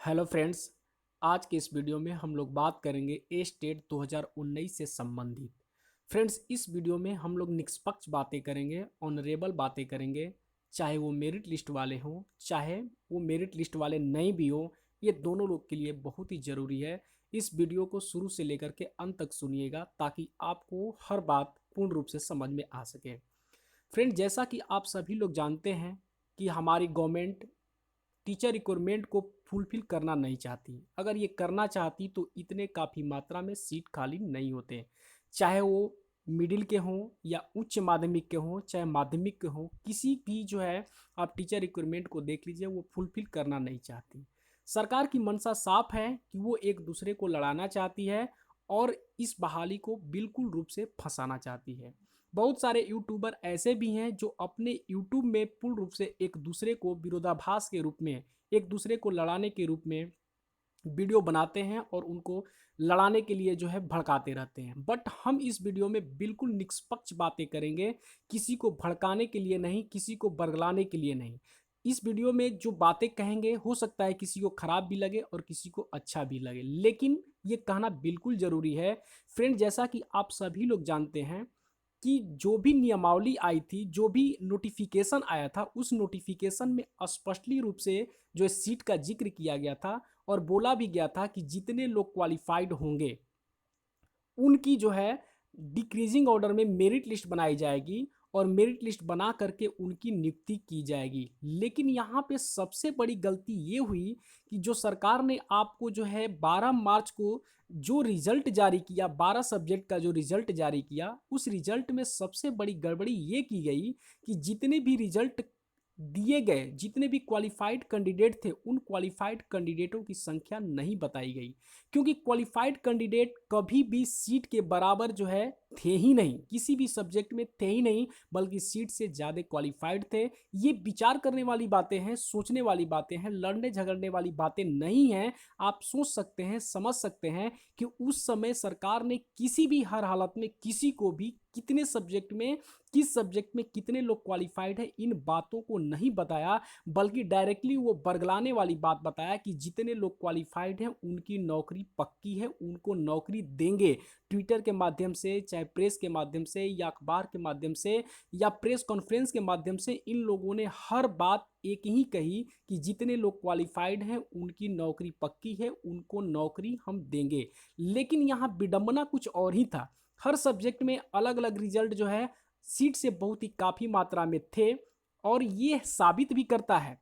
Hello friends. आज के इस वीडियो में हम लोग बात करेंगे ए स्टेट 2019 से संबंधित। फ्रेंड्स, इस वीडियो में हम लोग निष्पक्ष बातें करेंगे, ऑनरेबल बातें करेंगे, चाहे वो मेरिट लिस्ट वाले हों चाहे वो मेरिट लिस्ट वाले नहीं भी हो। ये दोनों लोग के लिए बहुत ही ज़रूरी है। इस वीडियो को शुरू से लेकर के अंत तक सुनिएगा ताकि आपको हर बात पूर्ण रूप से समझ में आ सके। फ्रेंड, जैसा कि आप सभी लोग जानते हैं कि हमारी गवर्नमेंट टीचर रिक्वायरमेंट को फुलफिल करना नहीं चाहती। अगर ये करना चाहती तो इतने काफ़ी मात्रा में सीट खाली नहीं होते, चाहे वो मिडिल के हों या उच्च माध्यमिक के हों, चाहे माध्यमिक के हों, किसी भी जो है आप टीचर रिक्वायरमेंट को देख लीजिए, वो फुलफिल करना नहीं चाहती। सरकार की मंशा साफ है कि वो एक दूसरे को लड़ाना चाहती है और इस बहाली को बिल्कुल रूप से फंसाना चाहती है। बहुत सारे यूट्यूबर ऐसे भी हैं जो अपने यूट्यूब में पूर्ण रूप से एक दूसरे को विरोधाभास के रूप में, एक दूसरे को लड़ाने के रूप में वीडियो बनाते हैं और उनको लड़ाने के लिए जो है भड़काते रहते हैं। बट हम इस वीडियो में बिल्कुल निष्पक्ष बातें करेंगे, किसी को भड़काने के लिए नहीं, किसी को बरगलाने के लिए नहीं। इस वीडियो में जो बातें कहेंगे हो सकता है किसी को खराब भी लगे और किसी को अच्छा भी लगे, लेकिन ये कहना बिल्कुल ज़रूरी है। फ्रेंड, जैसा कि आप सभी लोग जानते हैं कि जो भी नियमावली आई थी, जो भी नोटिफिकेशन आया था, उस नोटिफिकेशन में स्पष्टली रूप से जो सीट का जिक्र किया गया था और बोला भी गया था कि जितने लोग क्वालिफाइड होंगे उनकी जो है डिक्रीजिंग ऑर्डर में मेरिट लिस्ट बनाई जाएगी और मेरिट लिस्ट बना करके उनकी नियुक्ति की जाएगी। लेकिन यहाँ पे सबसे बड़ी गलती ये हुई कि जो सरकार ने आपको जो है 12 मार्च को जो रिजल्ट जारी किया, 12 सब्जेक्ट का जो रिजल्ट जारी किया, उस रिजल्ट में सबसे बड़ी गड़बड़ी ये की गई कि जितने भी रिजल्ट दिए गए, जितने भी क्वालिफाइड कैंडिडेट थे, उन क्वालिफाइड कैंडिडेटों की संख्या नहीं बताई गई। क्योंकि क्वालिफाइड कैंडिडेट कभी भी सीट के बराबर जो है थे ही नहीं, किसी भी सब्जेक्ट में थे ही नहीं, बल्कि सीट से ज़्यादा क्वालिफाइड थे। ये विचार करने वाली बातें हैं, सोचने वाली बातें हैं, लड़ने झगड़ने वाली बातें नहीं हैं। आप सोच सकते हैं, समझ सकते हैं कि उस समय सरकार ने किसी भी हर हालत में किसी को भी कितने सब्जेक्ट में, किस सब्जेक्ट में कितने लोग क्वालिफाइड है, इन बातों को नहीं बताया, बल्कि डायरेक्टली वो बरगलाने वाली बात बताया कि जितने लोग क्वालिफाइड हैं उनकी नौकरी पक्की है, उनको नौकरी देंगे। ट्विटर के माध्यम से, चाहे प्रेस के माध्यम से या अखबार के माध्यम से या प्रेस कॉन्फ्रेंस के माध्यम से, इन लोगों ने हर बात एक ही कही कि जितने लोग क्वालिफाइड हैं उनकी नौकरी पक्की है, उनको नौकरी हम देंगे। लेकिन यहाँ विडंबना कुछ और ही था। हर सब्जेक्ट में अलग अलग रिजल्ट जो है सीट से बहुत ही काफ़ी मात्रा में थे और ये साबित भी करता है।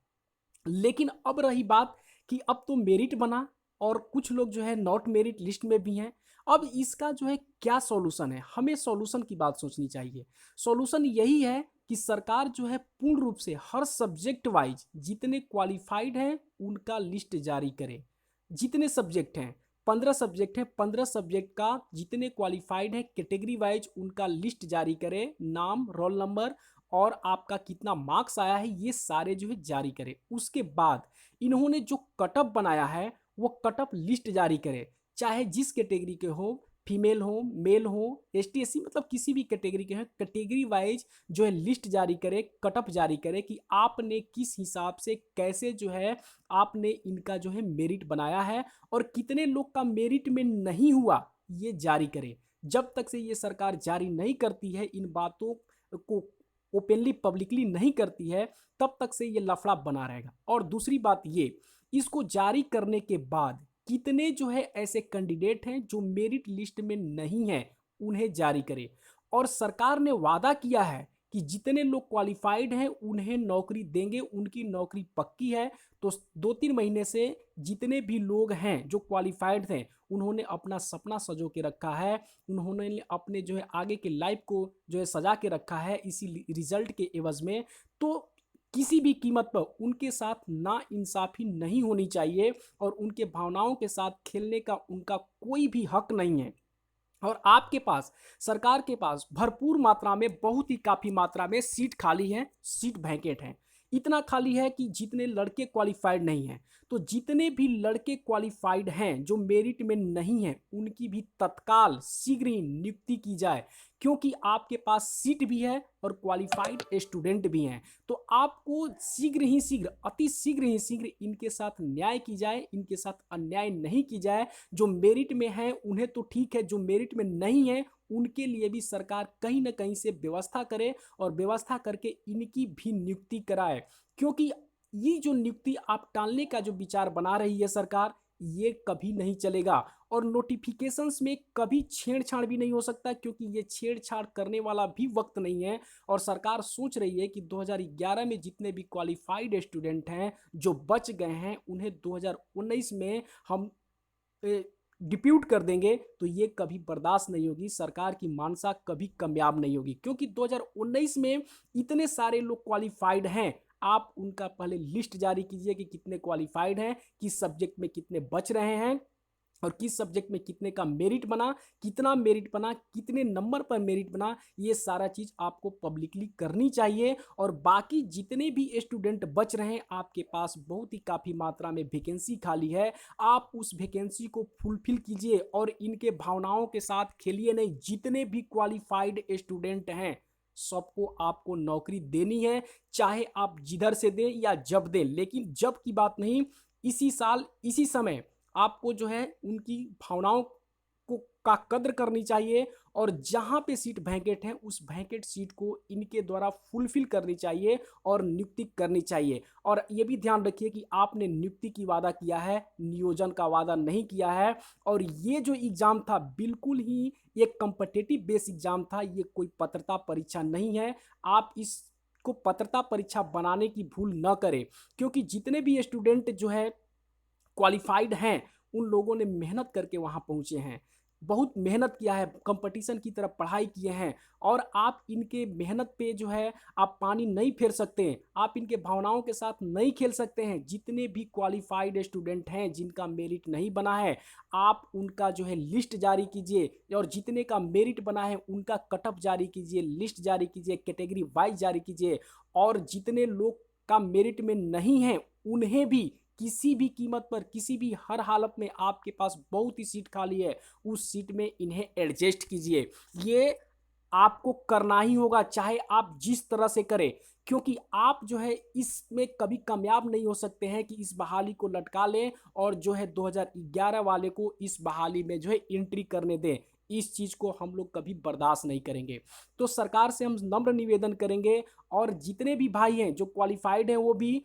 लेकिन अब रही बात कि अब तो मेरिट बना और कुछ लोग जो है नॉट मेरिट लिस्ट में भी हैं। अब इसका जो है क्या सॉल्यूशन है, हमें सॉल्यूशन की बात सोचनी चाहिए। सॉल्यूशन यही है कि सरकार जो है पूर्ण रूप से हर सब्जेक्ट वाइज जितने क्वालिफाइड हैं उनका लिस्ट जारी करे। जितने सब्जेक्ट हैं, 15 सब्जेक्ट हैं, 15 सब्जेक्ट का जितने क्वालिफाइड हैं कैटेगरी वाइज उनका लिस्ट जारी करे, नाम, रोल नंबर और आपका कितना मार्क्स आया है, ये सारे जो है जारी करे। उसके बाद इन्होंने जो कटअप बनाया है वो कटअप लिस्ट जारी करे, चाहे जिस कैटेगरी के हो, फीमेल हो, मेल हो, एसटी एससी, मतलब किसी भी कैटेगरी के हैं, कैटेगरी वाइज जो है लिस्ट जारी करे, कटअप जारी करे कि आपने किस हिसाब से कैसे जो है आपने इनका जो है मेरिट बनाया है और कितने लोग का मेरिट में नहीं हुआ, ये जारी करे। जब तक से ये सरकार जारी नहीं करती है, इन बातों को ओपनली पब्लिकली नहीं करती है, तब तक से ये लफड़ा बना रहेगा। और दूसरी बात ये, इसको जारी करने के बाद कितने जो है ऐसे कैंडिडेट हैं जो मेरिट लिस्ट में नहीं है, उन्हें जारी करे। और सरकार ने वादा किया है कि जितने लोग क्वालिफाइड हैं उन्हें नौकरी देंगे, उनकी नौकरी पक्की है। तो 2-3 महीने से जितने भी लोग हैं जो क्वालिफाइड थे, उन्होंने अपना सपना सजो के रखा है, उन्होंने अपने जो है आगे के लाइफ को जो है सजा के रखा है इसी रिजल्ट के एवज में। तो किसी भी कीमत पर उनके साथ ना इंसाफी नहीं होनी चाहिए और उनके भावनाओं के साथ खेलने का उनका कोई भी हक नहीं है। और आपके पास, सरकार के पास भरपूर मात्रा में, बहुत ही काफ़ी मात्रा में सीट खाली हैं, सीट वैकेंट हैं। इतना खाली है कि जितने लड़के क्वालिफाइड नहीं हैं। तो जितने भी लड़के क्वालिफाइड हैं जो मेरिट में नहीं हैं, उनकी भी तत्काल शीघ्र ही नियुक्ति की जाए, क्योंकि आपके पास सीट भी है और क्वालिफाइड स्टूडेंट भी हैं। तो आपको शीघ्र ही शीघ्र, अति शीघ्र ही शीघ्र इनके साथ न्याय की जाए, इनके साथ अन्याय नहीं की जाए। जो मेरिट में है उन्हें तो ठीक है, जो मेरिट में नहीं है उनके लिए भी सरकार कहीं ना कहीं से व्यवस्था करे और व्यवस्था करके इनकी भी नियुक्ति कराए। क्योंकि ये जो नियुक्ति आप टालने का जो विचार बना रही है सरकार, ये कभी नहीं चलेगा। और नोटिफिकेशंस में कभी छेड़छाड़ भी नहीं हो सकता, क्योंकि ये छेड़छाड़ करने वाला भी वक्त नहीं है। और सरकार सोच रही है कि 2011 में जितने भी क्वालिफाइड स्टूडेंट हैं जो बच गए हैं, उन्हें 2019 में हम डिप्यूट कर देंगे। तो ये कभी बर्दाश्त नहीं होगी, सरकार की मानसा कभी कामयाब नहीं होगी। क्योंकि 2019 में इतने सारे लोग क्वालिफाइड हैं, आप उनका पहले लिस्ट जारी कीजिए कि कितने क्वालिफाइड हैं, किस सब्जेक्ट में कितने बच रहे हैं और किस सब्जेक्ट में कितने का मेरिट बना, कितना मेरिट बना, कितने नंबर पर मेरिट बना। ये सारा चीज आपको पब्लिकली करनी चाहिए। और बाकी जितने भी स्टूडेंट बच रहे हैं, आपके पास बहुत ही काफ़ी मात्रा में वैकेंसी खाली है, आप उस वैकेंसी को फुलफिल कीजिए और इनके भावनाओं के साथ खेलिए नहीं। जितने भी क्वालिफाइड स्टूडेंट हैं, सबको आपको नौकरी देनी है, चाहे आप जिधर से दें या जब दें। लेकिन जब की बात नहीं, इसी साल इसी समय आपको जो है उनकी भावनाओं को का कद्र करनी चाहिए। और जहां पे सीट वैकेंट है, उस वैकेंट सीट को इनके द्वारा फुलफिल करनी चाहिए और नियुक्ति करनी चाहिए। और ये भी ध्यान रखिए कि आपने नियुक्ति की वादा किया है, नियोजन का वादा नहीं किया है। और ये जो एग्जाम था, बिल्कुल ही एक कॉम्पिटिटिव बेस एग्जाम था, ये कोई पात्रता परीक्षा नहीं है। आप इस को पात्रता परीक्षा बनाने की भूल न करें, क्योंकि जितने भी स्टूडेंट जो है क्वालिफाइड हैं, उन लोगों ने मेहनत करके वहां पहुंचे हैं, बहुत मेहनत किया है, कंपटीशन की तरफ पढ़ाई किए हैं। और आप इनके मेहनत पे जो है आप पानी नहीं फेर सकते हैं, आप इनके भावनाओं के साथ नहीं खेल सकते हैं। जितने भी क्वालिफाइड स्टूडेंट हैं जिनका मेरिट नहीं बना है, आप उनका जो है लिस्ट जारी कीजिए। और जितने का मेरिट बना है उनका कटअप जारी कीजिए, लिस्ट जारी कीजिए, कैटेगरी वाइज जारी कीजिए। और जितने लोग का मेरिट में नहीं है, उन्हें भी किसी भी कीमत पर, किसी भी हर हालत में, आपके पास बहुत ही सीट खाली है, उस सीट में इन्हें एडजस्ट कीजिए। ये आपको करना ही होगा, चाहे आप जिस तरह से करें। क्योंकि आप जो है इसमें कभी कामयाब नहीं हो सकते हैं कि इस बहाली को लटका लें और जो है 2011 वाले को इस बहाली में जो है एंट्री करने दें। इस चीज को हम लोग कभी बर्दाश्त नहीं करेंगे। तो सरकार से हम नम्र निवेदन करेंगे, और जितने भी भाई हैं जो क्वालिफाइड हैं वो भी,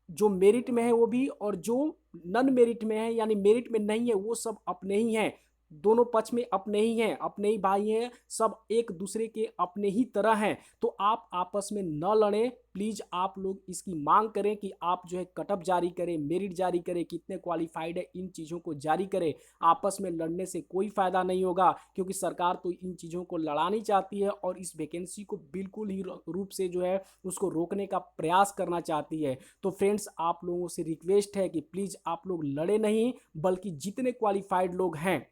जो मेरिट में है वो भी, और जो नन मेरिट में है यानी मेरिट में नहीं है, वो सब अपने ही हैं। दोनों पक्ष में अपने ही हैं, अपने ही भाई हैं, सब एक दूसरे के अपने ही तरह हैं। तो आप आपस में न लड़ें प्लीज। आप लोग इसकी मांग करें कि आप जो है कटअप जारी करें, मेरिट जारी करें, कितने क्वालिफाइड है, इन चीज़ों को जारी करें। आपस में लड़ने से कोई फायदा नहीं होगा, क्योंकि सरकार तो इन चीज़ों को लड़ानी चाहती है और इस वैकेंसी को बिल्कुल ही रूप से जो है उसको रोकने का प्रयास करना चाहती है। तो फ्रेंड्स, आप लोगों से रिक्वेस्ट है कि प्लीज़ आप लोग लड़े नहीं, बल्कि जितने क्वालिफाइड लोग हैं,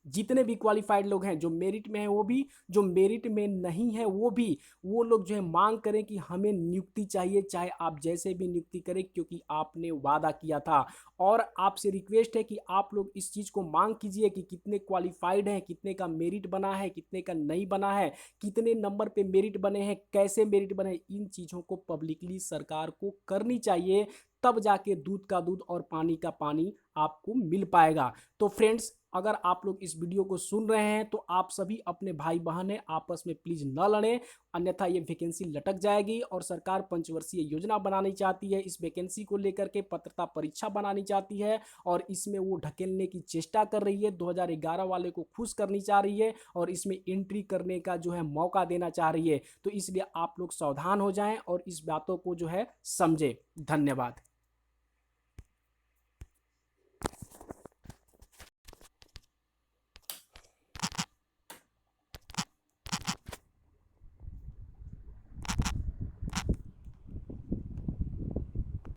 जितने भी क्वालिफाइड लोग हैं, जो मेरिट में है वो भी, जो मेरिट में नहीं है वो भी, वो लोग जो है मांग करें कि हमें नियुक्ति चाहिए, चाहे आप जैसे भी नियुक्ति करें, क्योंकि आपने वादा किया था। और आपसे रिक्वेस्ट है कि आप लोग इस चीज़ को मांग कीजिए कि कितने क्वालिफाइड हैं, कितने का मेरिट बना है, कितने का नहीं बना है, कितने नंबर पे मेरिट बने हैं, कैसे मेरिट बने, इन चीज़ों को पब्लिकली सरकार को करनी चाहिए। तब जाके दूध का दूध और पानी का पानी आपको मिल पाएगा। तो फ्रेंड्स, अगर आप लोग इस वीडियो को सुन रहे हैं तो आप सभी अपने भाई बहन हैं, आपस में प्लीज न लड़ें, अन्यथा ये वैकेंसी लटक जाएगी। और सरकार पंचवर्षीय योजना बनानी चाहती है, इस वैकेंसी को लेकर के पात्रता परीक्षा बनानी चाहती है, और इसमें वो ढकेलने की चेष्टा कर रही है। 2011 वाले को खुश करनी चाह रही है और इसमें एंट्री करने का जो है मौका देना चाह रही है। तो इसलिए आप लोग सावधान हो जाएं और इस बातों को जो है समझें। धन्यवाद।